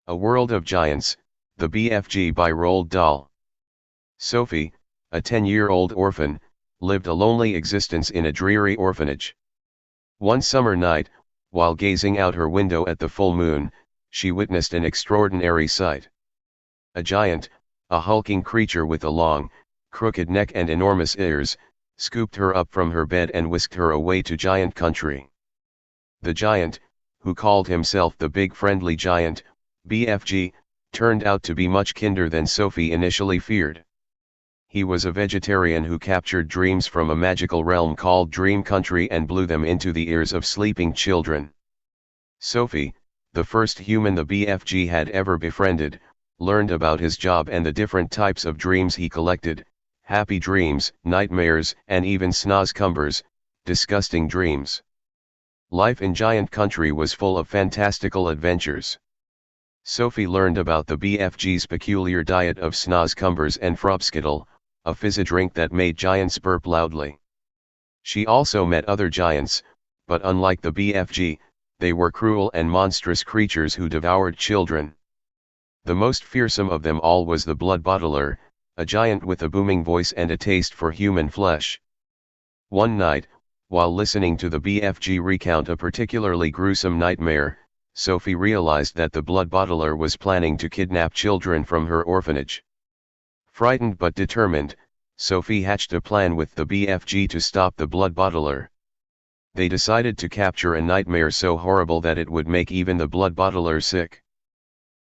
A World of Giants, the BFG by Roald Dahl. Sophie, a 10-year-old orphan, lived a lonely existence in a dreary orphanage. One summer night, while gazing out her window at the full moon, she witnessed an extraordinary sight. A giant, a hulking creature with a long, crooked neck and enormous ears, scooped her up from her bed and whisked her away to giant country. The giant, who called himself the Big Friendly Giant, BFG, turned out to be much kinder than Sophie initially feared. He was a vegetarian who captured dreams from a magical realm called Dream Country and blew them into the ears of sleeping children. Sophie, the first human the BFG had ever befriended, learned about his job and the different types of dreams he collected: happy dreams, nightmares, and even snozcumbers, disgusting dreams. Life in Giant Country was full of fantastical adventures. Sophie learned about the BFG's peculiar diet of snozcumbers and frobskittle, a fizzy drink that made giants burp loudly. She also met other giants, but unlike the BFG, they were cruel and monstrous creatures who devoured children. The most fearsome of them all was the Blood Bottler, a giant with a booming voice and a taste for human flesh. One night, while listening to the BFG recount a particularly gruesome nightmare, Sophie realized that the Blood Bottler was planning to kidnap children from her orphanage. Frightened but determined, Sophie hatched a plan with the BFG to stop the Blood Bottler. They decided to capture a nightmare so horrible that it would make even the Blood Bottler sick.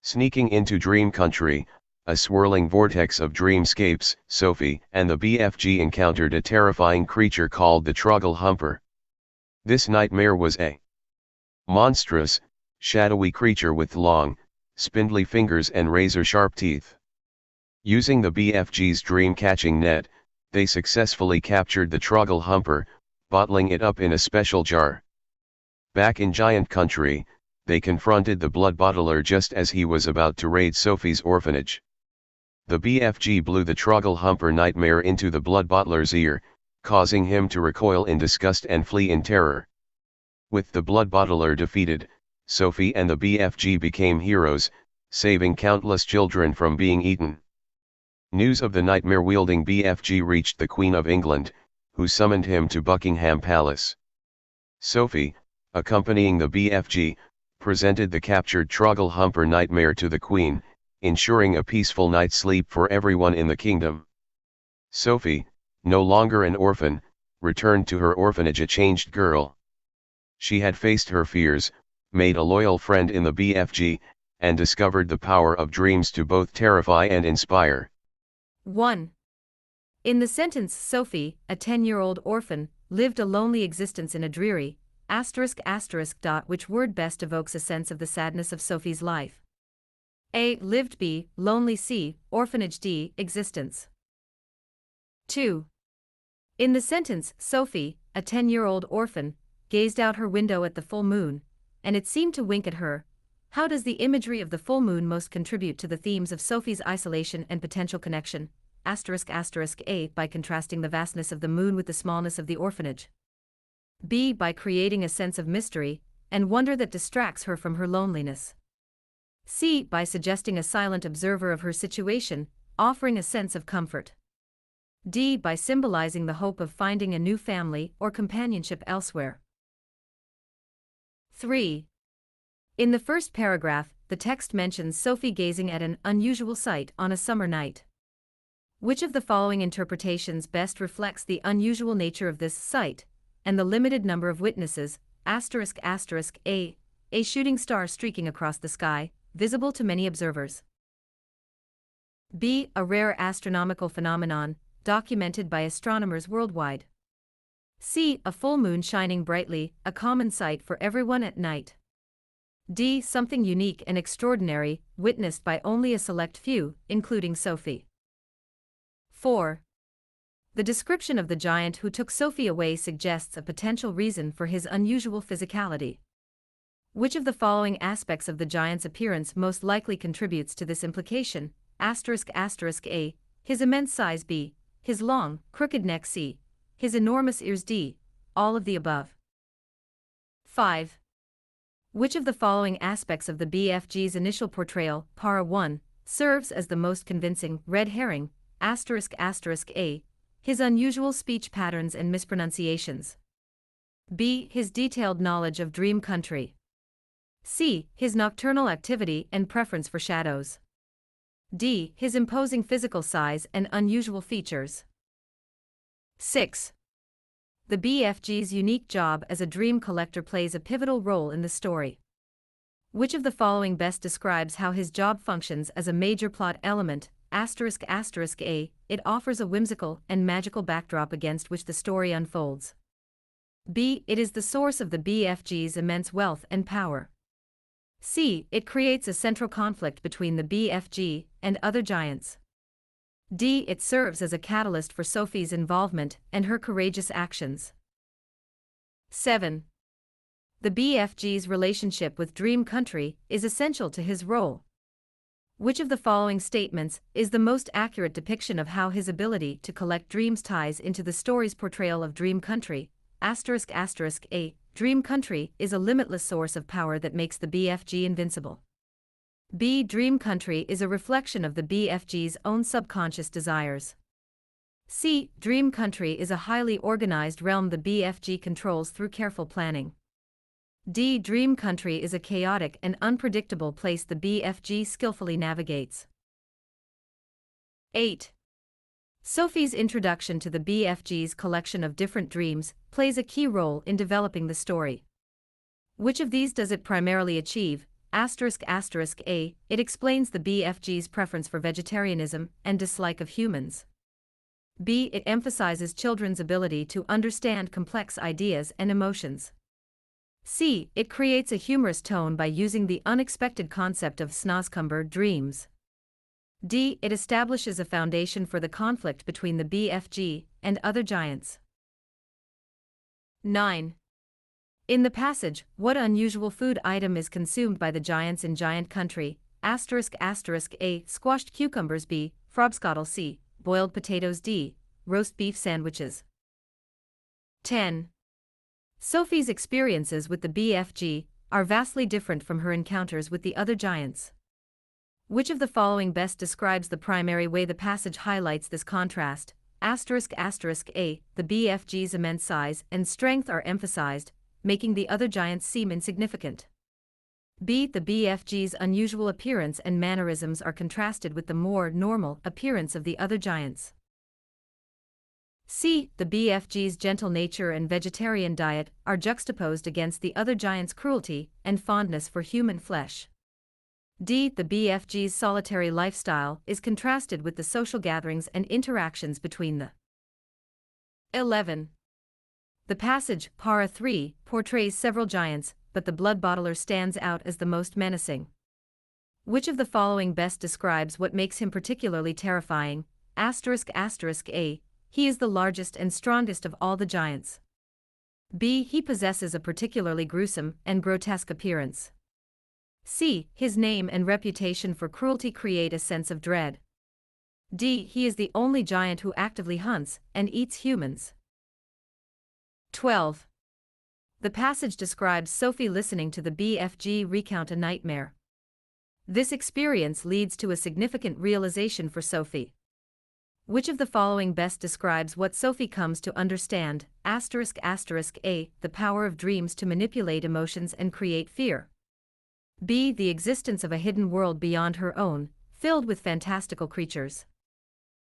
Sneaking into Dream Country, a swirling vortex of dreamscapes, Sophie and the BFG encountered a terrifying creature called the Troggle Humper. This nightmare was a monstrous, shadowy creature with long, spindly fingers and razor-sharp teeth. Using the BFG's dream-catching net, they successfully captured the Troggle Humper, bottling it up in a special jar. Back in Giant Country, they confronted the Blood Bottler just as he was about to raid Sophie's orphanage. The BFG blew the Troggle Humper nightmare into the Blood Bottler's ear, causing him to recoil in disgust and flee in terror. With the Blood Bottler defeated, Sophie and the BFG became heroes, saving countless children from being eaten. News of the nightmare-wielding BFG reached the Queen of England, who summoned him to Buckingham Palace. Sophie, accompanying the BFG, presented the captured Troggle Humper nightmare to the Queen, ensuring a peaceful night's sleep for everyone in the kingdom. Sophie, no longer an orphan, returned to her orphanage a changed girl. She had faced her fears, made a loyal friend in the BFG, and discovered the power of dreams to both terrify and inspire. 1. In the sentence, Sophie, a 10-year-old orphan, lived a lonely existence in a dreary, ***. Which word best evokes a sense of the sadness of Sophie's life? A. Lived. B. Lonely. C. Orphanage. D. Existence. 2. In the sentence, Sophie, a 10-year-old orphan, gazed out her window at the full moon, and it seemed to wink at her. How does the imagery of the full moon most contribute to the themes of Sophie's isolation and potential connection? A. By contrasting the vastness of the moon with the smallness of the orphanage. B. By creating a sense of mystery and wonder that distracts her from her loneliness. C. By suggesting a silent observer of her situation, offering a sense of comfort. D. By symbolizing the hope of finding a new family or companionship elsewhere. 3. In the first paragraph, the text mentions Sophie gazing at an unusual sight on a summer night. Which of the following interpretations best reflects the unusual nature of this sight and the limited number of witnesses? A. A shooting star streaking across the sky, visible to many observers. B. A rare astronomical phenomenon, documented by astronomers worldwide. C. A full moon shining brightly, a common sight for everyone at night. D. Something unique and extraordinary, witnessed by only a select few, including Sophie. 4. The description of the giant who took Sophie away suggests a potential reason for his unusual physicality. Which of the following aspects of the giant's appearance most likely contributes to this implication? A. His immense size. B. His long, crooked neck. C. His enormous ears. D. All of the above. 5. Which of the following aspects of the BFG's initial portrayal, Para 1, serves as the most convincing? Red herring, A. His unusual speech patterns and mispronunciations. B. His detailed knowledge of dream country. C. His nocturnal activity and preference for shadows. D. His imposing physical size and unusual features. 6. The BFG's unique job as a dream collector plays a pivotal role in the story. Which of the following best describes how his job functions as a major plot element? A. It offers a whimsical and magical backdrop against which the story unfolds. B. It is the source of the BFG's immense wealth and power. C. It creates a central conflict between the BFG and other giants. D. It serves as a catalyst for Sophie's involvement and her courageous actions. 7. The BFG's relationship with Dream Country is essential to his role. Which of the following statements is the most accurate depiction of how his ability to collect dreams ties into the story's portrayal of Dream Country? A. Dream Country is a limitless source of power that makes the BFG invincible. B. Dream Country is a reflection of the BFG's own subconscious desires. C. Dream Country is a highly organized realm the BFG controls through careful planning. D. Dream Country is a chaotic and unpredictable place the BFG skillfully navigates. 8. Sophie's introduction to the BFG's collection of different dreams plays a key role in developing the story. Which of these does it primarily achieve? A. It explains the BFG's preference for vegetarianism and dislike of humans. B. It emphasizes children's ability to understand complex ideas and emotions. C. It creates a humorous tone by using the unexpected concept of snozcumber dreams. D. It establishes a foundation for the conflict between the BFG and other giants. 9. In the passage, what unusual food item is consumed by the giants in Giant Country? A. Squashed cucumbers. B. Frobscottle. C. Boiled potatoes. D. Roast beef sandwiches. 10. Sophie's experiences with the BFG are vastly different from her encounters with the other giants. Which of the following best describes the primary way the passage highlights this contrast? A. The BFG's immense size and strength are emphasized, making the other giants seem insignificant. B. The BFG's unusual appearance and mannerisms are contrasted with the more normal appearance of the other giants. C. The BFG's gentle nature and vegetarian diet are juxtaposed against the other giants' cruelty and fondness for human flesh. D. The BFG's solitary lifestyle is contrasted with the social gatherings and interactions between the 11. The passage, Para 3, portrays several giants, but the blood bottler stands out as the most menacing. Which of the following best describes what makes him particularly terrifying? A. He is the largest and strongest of all the giants. B. He possesses a particularly gruesome and grotesque appearance. C. His name and reputation for cruelty create a sense of dread. D. He is the only giant who actively hunts and eats humans. 12. The passage describes Sophie listening to the BFG recount a nightmare. This experience leads to a significant realization for Sophie. Which of the following best describes what Sophie comes to understand? A. The power of dreams to manipulate emotions and create fear. B. The existence of a hidden world beyond her own, filled with fantastical creatures.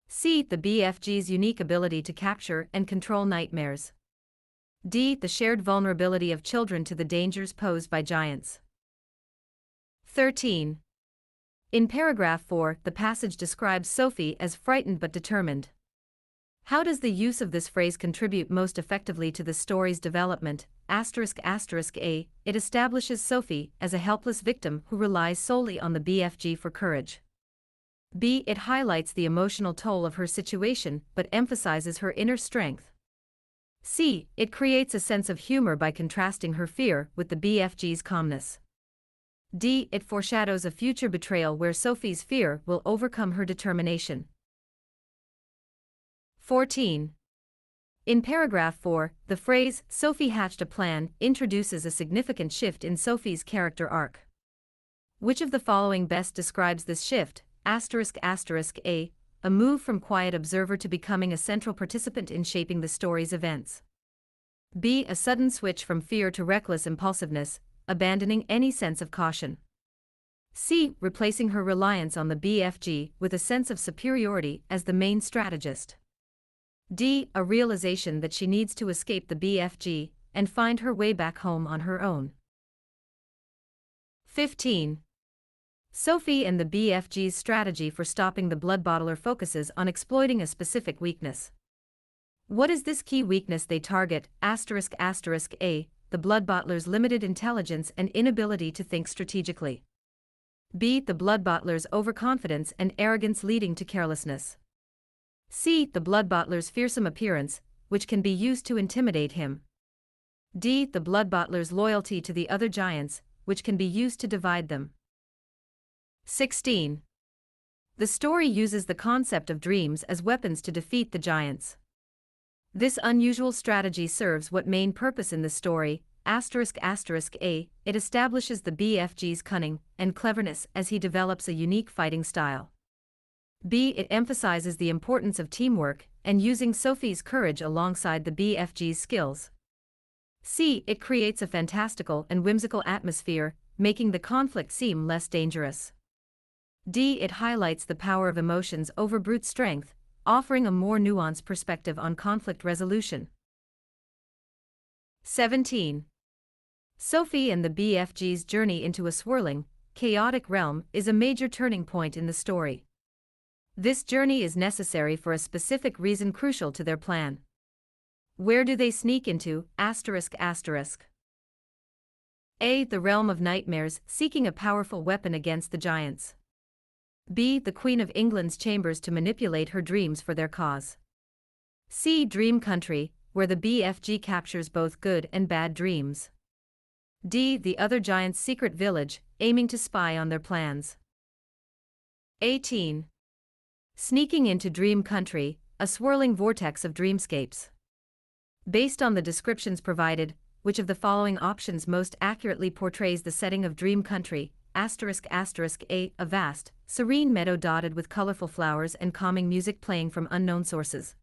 C. The BFG's unique ability to capture and control nightmares. D. The shared vulnerability of children to the dangers posed by giants. 13. In paragraph 4, the passage describes Sophie as frightened but determined. How does the use of this phrase contribute most effectively to the story's development? A. It establishes Sophie as a helpless victim who relies solely on the BFG for courage. B. It highlights the emotional toll of her situation but emphasizes her inner strength. C. It creates a sense of humor by contrasting her fear with the BFG's calmness. D. It foreshadows a future betrayal where Sophie's fear will overcome her determination. 14. In paragraph 4, the phrase, Sophie hatched a plan, introduces a significant shift in Sophie's character arc. Which of the following best describes this shift? A move from quiet observer to becoming a central participant in shaping the story's events. B. A sudden switch from fear to reckless impulsiveness, abandoning any sense of caution. C. Replacing her reliance on the BFG with a sense of superiority as the main strategist. D. A realization that she needs to escape the BFG and find her way back home on her own. 15. Sophie and the BFG's strategy for stopping the blood bottler focuses on exploiting a specific weakness. What is this key weakness they target? A. The blood bottler's limited intelligence and inability to think strategically. B. The blood bottler's overconfidence and arrogance leading to carelessness. C. The blood bottler's fearsome appearance, which can be used to intimidate him. D. The blood bottler's loyalty to the other giants, which can be used to divide them. 16. The story uses the concept of dreams as weapons to defeat the giants. This unusual strategy serves what main purpose in the story? A. It establishes the BFG's cunning and cleverness as he develops a unique fighting style. B. It emphasizes the importance of teamwork and using Sophie's courage alongside the BFG's skills. C. It creates a fantastical and whimsical atmosphere, making the conflict seem less dangerous. D. It highlights the power of emotions over brute strength, offering a more nuanced perspective on conflict resolution. 17. Sophie and the BFG's journey into a swirling, chaotic realm is a major turning point in the story. This journey is necessary for a specific reason crucial to their plan. Where do they sneak into? A. The realm of nightmares, seeking a powerful weapon against the giants. B. The Queen of England's chambers to manipulate her dreams for their cause. C. Dream country, where the BFG captures both good and bad dreams. D. The other giants' secret village, aiming to spy on their plans. 18. Sneaking into dream country, a swirling vortex of dreamscapes. Based on the descriptions provided, which of the following options most accurately portrays the setting of dream country? A. A vast, serene meadow dotted with colorful flowers and calming music playing from unknown sources.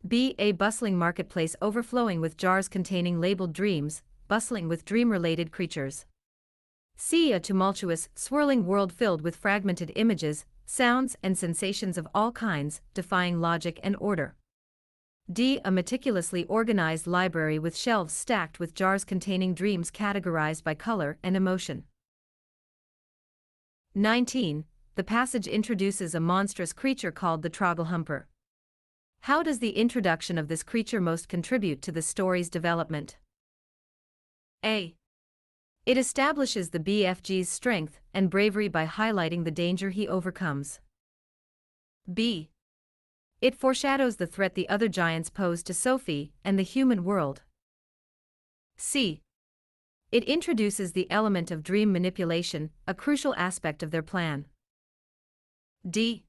B. A bustling marketplace overflowing with jars containing labeled dreams, bustling with dream-related creatures. C. A tumultuous, swirling world filled with fragmented images, sounds, and sensations of all kinds, defying logic and order. D. A meticulously organized library with shelves stacked with jars containing dreams categorized by color and emotion. 19. The passage introduces a monstrous creature called the Trogglehumper. How does the introduction of this creature most contribute to the story's development? A. It establishes the BFG's strength and bravery by highlighting the danger he overcomes. B. It foreshadows the threat the other giants pose to Sophie and the human world. C. It introduces the element of dream manipulation, a crucial aspect of their plan. D.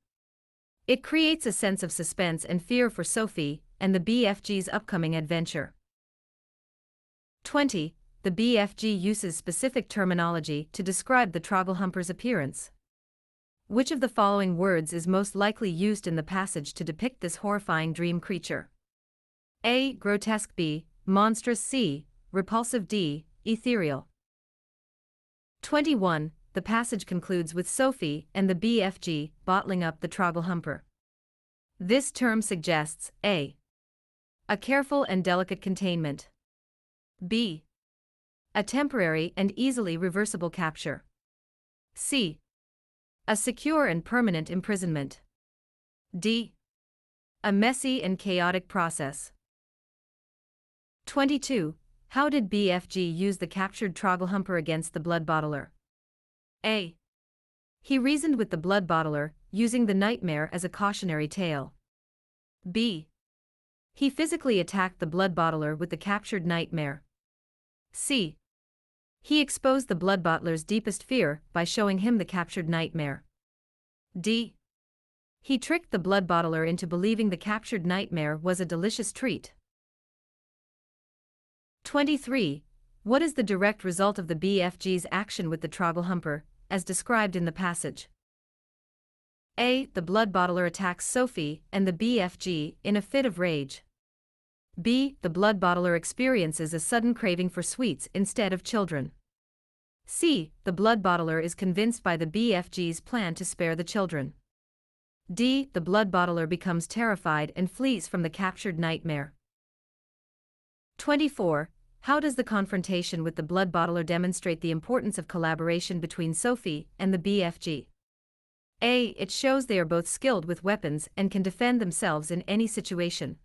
It creates a sense of suspense and fear for Sophie and the BFG's upcoming adventure. 20. The BFG uses specific terminology to describe the Trogglehumper's appearance. Which of the following words is most likely used in the passage to depict this horrifying dream creature? A. Grotesque. B. Monstrous. C. Repulsive. D. Ethereal. 21. The passage concludes with Sophie and the BFG bottling up the Trogglehumper. This term suggests A. A careful and delicate containment. B. A temporary and easily reversible capture. C. A secure and permanent imprisonment. D. A messy and chaotic process. 22. How did BFG use the captured Trogglehumper against the blood bottler? A. He reasoned with the blood bottler, using the nightmare as a cautionary tale. B. He physically attacked the blood bottler with the captured nightmare. C. He exposed the blood bottler's deepest fear by showing him the captured nightmare. D. He tricked the blood bottler into believing the captured nightmare was a delicious treat. 23. What is the direct result of the BFG's action with the Trogglehumper, as described in the passage? A. The blood bottler attacks Sophie and the BFG in a fit of rage. B. The blood bottler experiences a sudden craving for sweets instead of children. C. The blood bottler is convinced by the BFG's plan to spare the children. D. The blood bottler becomes terrified and flees from the captured nightmare. 24. How does the confrontation with the blood bottler demonstrate the importance of collaboration between Sophie and the BFG? A. It shows they are both skilled with weapons and can defend themselves in any situation.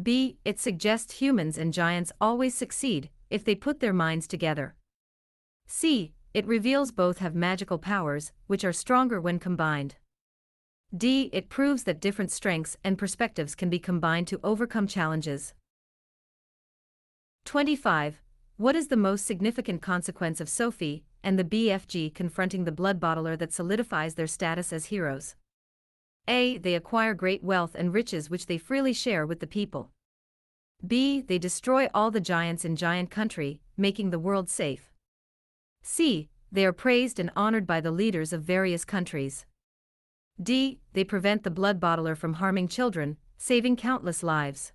B. It suggests humans and giants always succeed if they put their minds together. C. It reveals both have magical powers, which are stronger when combined. D. It proves that different strengths and perspectives can be combined to overcome challenges. 25. What is the most significant consequence of Sophie and the BFG confronting the blood bottler that solidifies their status as heroes? A. They acquire great wealth and riches which they freely share with the people. B. They destroy all the giants in Giant Country, making the world safe. C. They are praised and honored by the leaders of various countries. D. They prevent the blood bottler from harming children, saving countless lives.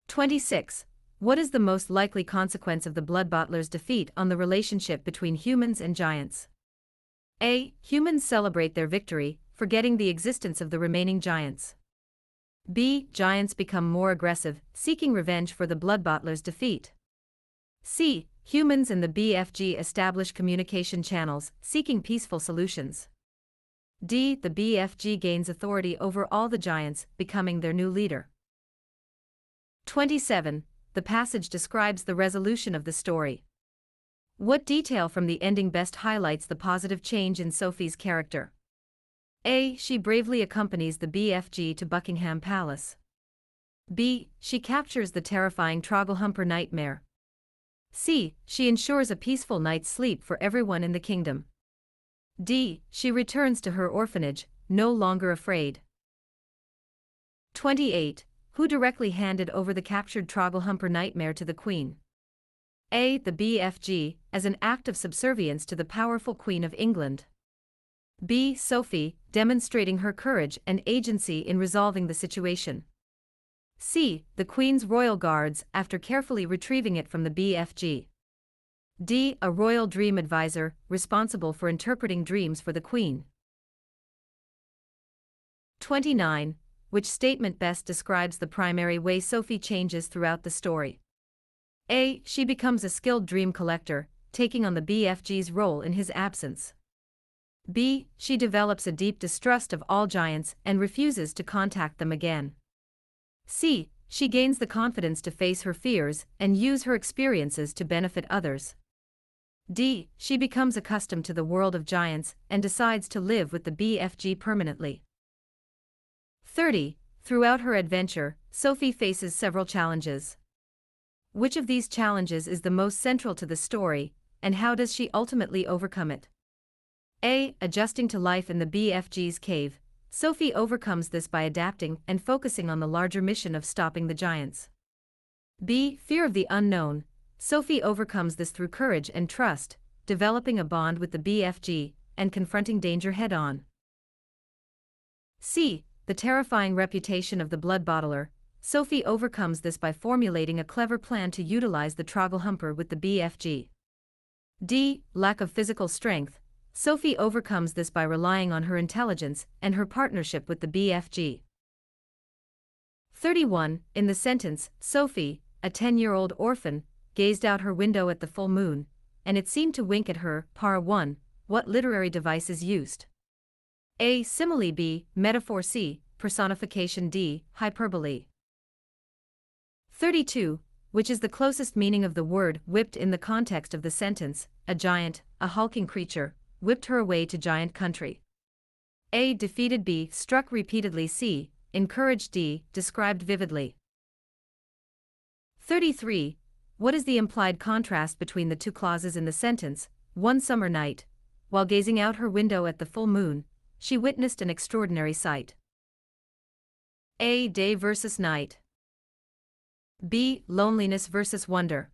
26. What is the most likely consequence of the blood bottler's defeat on the relationship between humans and giants? A. Humans celebrate their victory, forgetting the existence of the remaining giants. B. Giants become more aggressive, seeking revenge for the blood bottler's defeat. C. Humans and the BFG establish communication channels, seeking peaceful solutions. D. The BFG gains authority over all the giants, becoming their new leader. 27. The passage describes the resolution of the story. What detail from the ending best highlights the positive change in Sophie's character? A. She bravely accompanies the BFG to Buckingham Palace. B. She captures the terrifying Trogglehumper nightmare. C. She ensures a peaceful night's sleep for everyone in the kingdom. D. She returns to her orphanage, no longer afraid. 28. Who directly handed over the captured Trogglehumper nightmare to the Queen? A. The BFG, as an act of subservience to the powerful Queen of England. B. Sophie, demonstrating her courage and agency in resolving the situation. C. The Queen's royal guards, after carefully retrieving it from the BFG. D. A royal dream advisor, responsible for interpreting dreams for the Queen. 29. Which statement best describes the primary way Sophie changes throughout the story? A. She becomes a skilled dream collector, taking on the BFG's role in his absence. B. She develops a deep distrust of all giants and refuses to contact them again. C. She gains the confidence to face her fears and use her experiences to benefit others. D. She becomes accustomed to the world of giants and decides to live with the BFG permanently. 30. Throughout her adventure, Sophie faces several challenges. Which of these challenges is the most central to the story, and how does she ultimately overcome it? A. Adjusting to life in the BFG's cave. Sophie overcomes this by adapting and focusing on the larger mission of stopping the giants. B. Fear of the unknown. Sophie overcomes this through courage and trust, developing a bond with the BFG and confronting danger head-on. C. The terrifying reputation of the blood bottler. Sophie overcomes this by formulating a clever plan to utilize the Trogglehumper with the BFG. D. Lack of physical strength. Sophie overcomes this by relying on her intelligence and her partnership with the BFG. 31. In the sentence, Sophie, a 10-year-old orphan, gazed out her window at the full moon, and it seemed to wink at her. Par 1. What literary device is used? A. Simile. B. Metaphor. C. Personification. D. Hyperbole. 32. Which is the closest meaning of the word whipped in the context of the sentence? A giant, a hulking creature, whipped her away to Giant Country. A. Defeated. B. Struck repeatedly. C. Encouraged. D. Described vividly. 33. What is the implied contrast between the two clauses in the sentence? One summer night, while gazing out her window at the full moon, she witnessed an extraordinary sight. A. Day versus night. B. Loneliness versus wonder.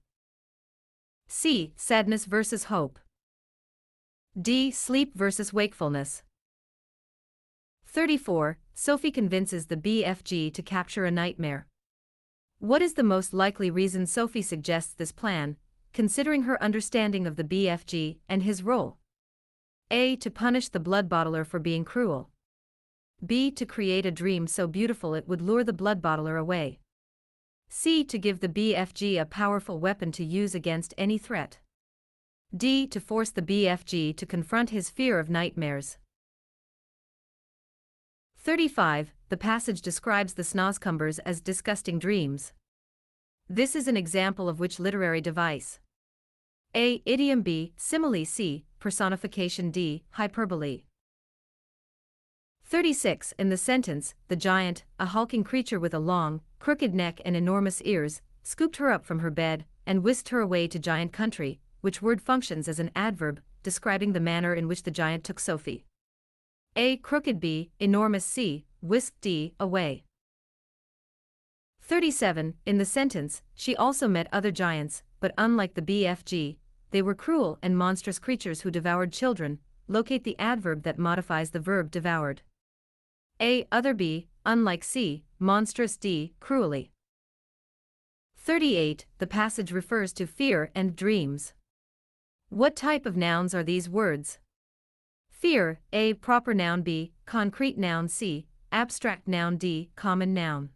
C. Sadness versus hope. D. Sleep versus wakefulness. 34. Sophie convinces the BFG to capture a nightmare. What is the most likely reason Sophie suggests this plan, considering her understanding of the BFG and his role? A. To punish the blood bottler for being cruel. B. To create a dream so beautiful it would lure the blood bottler away. C. To give the BFG a powerful weapon to use against any threat. D. To force the BFG to confront his fear of nightmares. 35. The passage describes the Snozzcumbers as disgusting dreams. This is an example of which literary device? A. Idiom. B. Simile. C. Personification. D. Hyperbole. 36. In the sentence, the giant, a hulking creature with a long, crooked neck and enormous ears, scooped her up from her bed and whisked her away to giant country, which word functions as an adverb, describing the manner in which the giant took Sophie. A. Crooked. B. Enormous. C. Whisked. D. Away. 37. In the sentence, she also met other giants, but unlike the BFG, they were cruel and monstrous creatures who devoured children. Locate the adverb that modifies the verb devoured. A. Other. B. Unlike. C. Monstrous. D. Cruelly. 38. The passage refers to fear and dreams. What type of nouns are these words? Fear. A. Proper noun. B. Concrete noun. C. Abstract noun. D. Common noun.